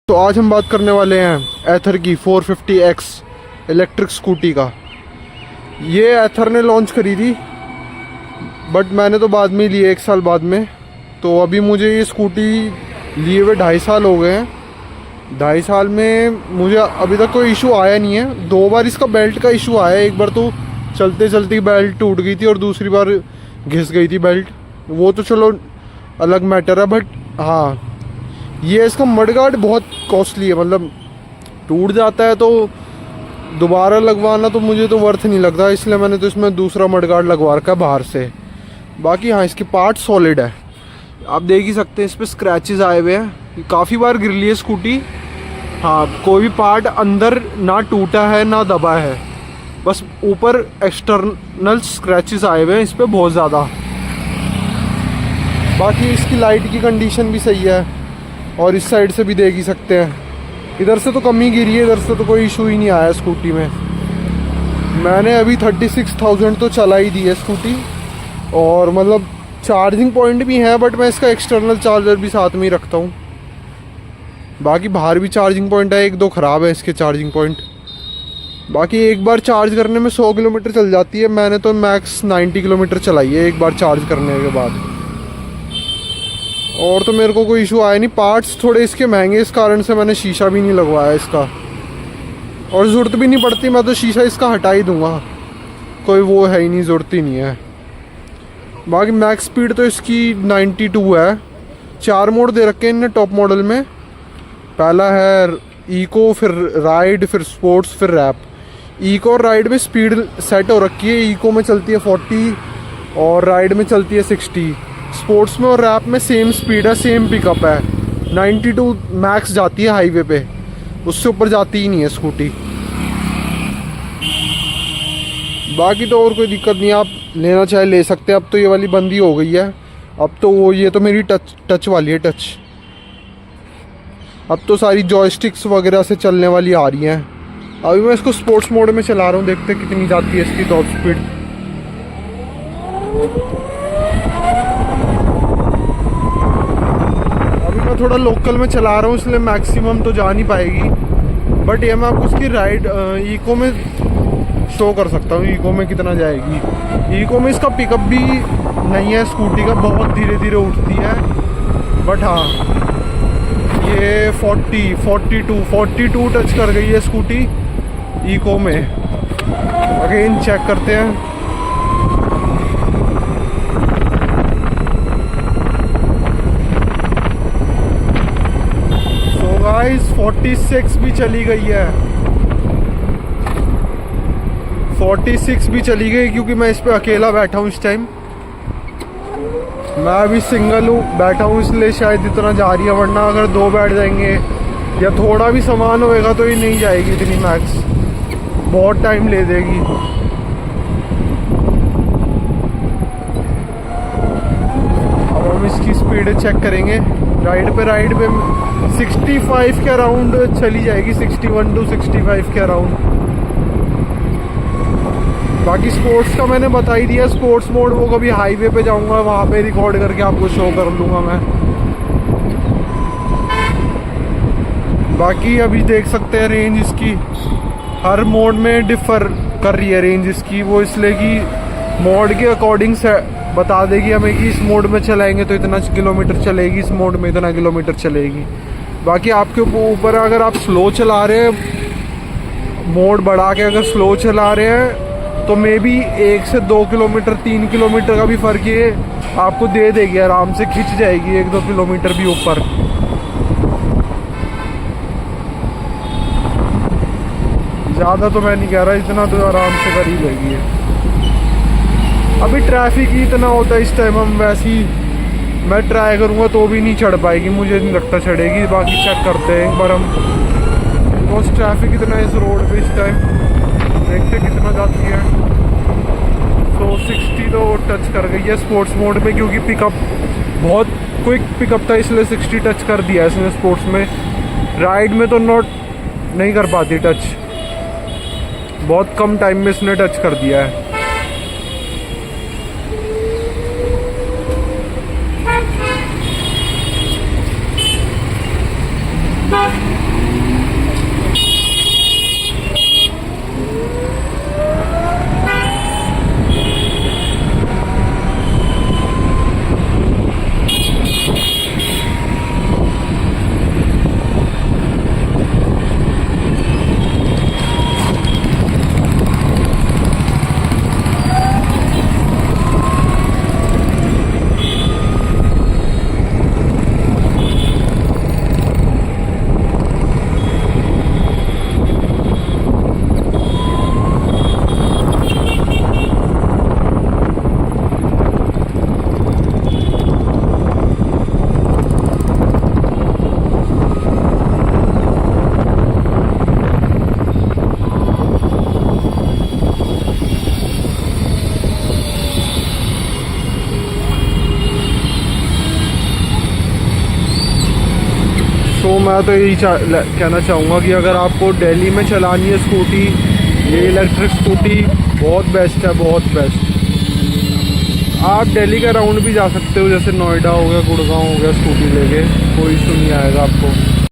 तो आज हम बात करने वाले हैं एथर की 450X इलेक्ट्रिक स्कूटी का। ये एथर ने लॉन्च करी थी बट मैंने तो बाद में ली, 1 साल बाद में। तो अभी मुझे ये स्कूटी लिए हुए 2.5 साल हो गए हैं। 2.5 साल में मुझे अभी तक कोई इशू आया नहीं है। 2 बार इसका बेल्ट का इशू आया। एक बार तो चलते चलते बेल्ट टूट गई थी और दूसरी बार घिस गई थी बेल्ट। वो तो चलो अलग मैटर है, बट हाँ ये इसका मडगार्ड बहुत कॉस्टली है। मतलब टूट जाता है तो दोबारा लगवाना तो मुझे तो वर्थ नहीं लगता, इसलिए मैंने तो इसमें दूसरा मडगार्ड लगवा रखा है बाहर से। बाकी हाँ इसके पार्ट सॉलिड है, आप देख ही सकते हैं। इस पर स्क्रैचेस आए हुए हैं, काफ़ी बार गिर ली है स्कूटी। हाँ कोई भी पार्ट अंदर ना टूटा है ना दबा है, बस ऊपर एक्सटर्नल स्क्रैचेस आए हुए हैं इस पर बहुत ज़्यादा। बाकी इसकी लाइट की कंडीशन भी सही है और इस साइड से भी देख ही सकते हैं। इधर से तो कम ही गिरी है, इधर से तो कोई इशू ही नहीं आया स्कूटी में। मैंने अभी 36,000 तो चला ही दी है स्कूटी। और मतलब चार्जिंग पॉइंट भी है, बट मैं इसका एक्सटर्नल चार्जर भी साथ में ही रखता हूँ। बाकी बाहर भी चार्जिंग पॉइंट है, 1-2 ख़राब है इसके चार्जिंग पॉइंट। बाकी एक बार चार्ज करने में 100 किलोमीटर चल जाती है। मैंने तो मैक्स 90 किलोमीटर चलाई है एक बार चार्ज करने के बाद। और तो मेरे को कोई इशू आया नहीं। पार्ट्स थोड़े इसके महंगे, इस कारण से मैंने शीशा भी नहीं लगवाया इसका। और ज़रूरत भी नहीं पड़ती, मैं तो शीशा इसका हटा ही दूंगा, कोई वो है ही नहीं, ज़रूरत ही नहीं है। बाकी मैक्स स्पीड तो इसकी 92 है। 4 मोड दे रखे हैं इनने टॉप मॉडल में। पहला है इको, फिर राइड, फिर स्पोर्ट्स, फिर रैप। इको और राइड में स्पीड सेट हो रखी है। इको में चलती है 40 और राइड में चलती है 60। स्पोर्ट्स में और रैप में सेम स्पीड है, सेम पिकअप है। 92 मैक्स जाती है हाईवे पे, उससे ऊपर जाती ही नहीं है स्कूटी। बाकी तो और कोई दिक्कत नहीं है, आप लेना चाहे ले सकते हैं। अब तो ये वाली बंदी हो गई है, अब तो वो ये तो मेरी टच वाली है, टच। अब तो सारी जॉयस्टिक्स वगैरह से चलने वाली आ रही हैं। अभी मैं इसको स्पोर्ट्स मोड में चला रहा हूँ, देखते कितनी जाती है इसकी टॉप स्पीड। थोड़ा लोकल में चला रहा हूँ इसलिए मैक्सिमम तो जा नहीं पाएगी, बट ये मैं आपको उसकी राइड इको में शो कर सकता हूँ इको में कितना जाएगी। इको में इसका पिकअप भी नहीं है स्कूटी का, बहुत धीरे धीरे उठती है। बट हाँ ये 42 टच कर गई है स्कूटी इको में। अगेन चेक करते हैं। गाइस 46 भी चली गई है, 46 भी चली गई, क्योंकि मैं इस पे अकेला बैठा हूँ इस टाइम। मैं अभी सिंगल हूँ, बैठा हूँ, इसलिए शायद इतना जा रही है। वरना अगर 2 बैठ जाएंगे या थोड़ा भी सामान होएगा तो ये नहीं जाएगी इतनी मैक्स, बहुत टाइम ले देगी। अब हम इसकी स्पीड चेक करेंगे। राइड पे 65 के अराउंड चली जाएगी, 61 to 65 के अराउंड। बाकी स्पोर्ट्स का मैंने बता ही दिया। स्पोर्ट्स मोड वो कभी हाईवे पे जाऊंगा वहाँ पे रिकॉर्ड करके आपको शो कर लूँगा मैं। बाकी अभी देख सकते हैं रेंज इसकी हर मोड में डिफ़र कर रही है रेंज इसकी। वो इसलिए कि मोड के अकॉर्डिंग से बता देगी हमें कि इस मोड में चलाएंगे तो इतना किलोमीटर चलेगी, इस मोड में इतना किलोमीटर चलेगी। बाकी आपके ऊपर, अगर आप स्लो चला रहे हैं, मोड बढ़ा के अगर स्लो चला रहे हैं तो मे बी 1 से 2 किलोमीटर 3 किलोमीटर का भी फ़र्क ये आपको दे देगी, आराम से खिंच जाएगी 1-2 किलोमीटर भी ऊपर। ज़्यादा तो मैं नहीं कह रहा, इतना तो आराम से कर ही लेगी। अभी ट्रैफिक ही इतना होता है इस टाइम, हम वैसे ही मैं ट्राई करूँगा तो भी नहीं चढ़ पाएगी, मुझे नहीं लगता चढ़ेगी। बाकी चेक करते हैं एक बार हम। बिकॉज ट्रैफिक इतना है इस रोड पे इस टाइम, देखते कितना जाती है। तो 60 तो टच कर गई है स्पोर्ट्स मोड में, क्योंकि पिकअप बहुत क्विक पिकअप था इसलिए 60 टच कर दिया है इसने स्पोर्ट्स में। राइड में तो नहीं कर पाती टच, बहुत कम टाइम में इसने टच कर दिया है। तो मैं तो यही कहना चाहूँगा कि अगर आपको दिल्ली में चलानी है स्कूटी, ये इलेक्ट्रिक स्कूटी बहुत बेस्ट है, बहुत बेस्ट। आप दिल्ली का राउंड भी जा सकते हो, जैसे नोएडा हो गया, गुड़गांव हो गया, स्कूटी लेके कोई इशू नहीं आएगा आपको।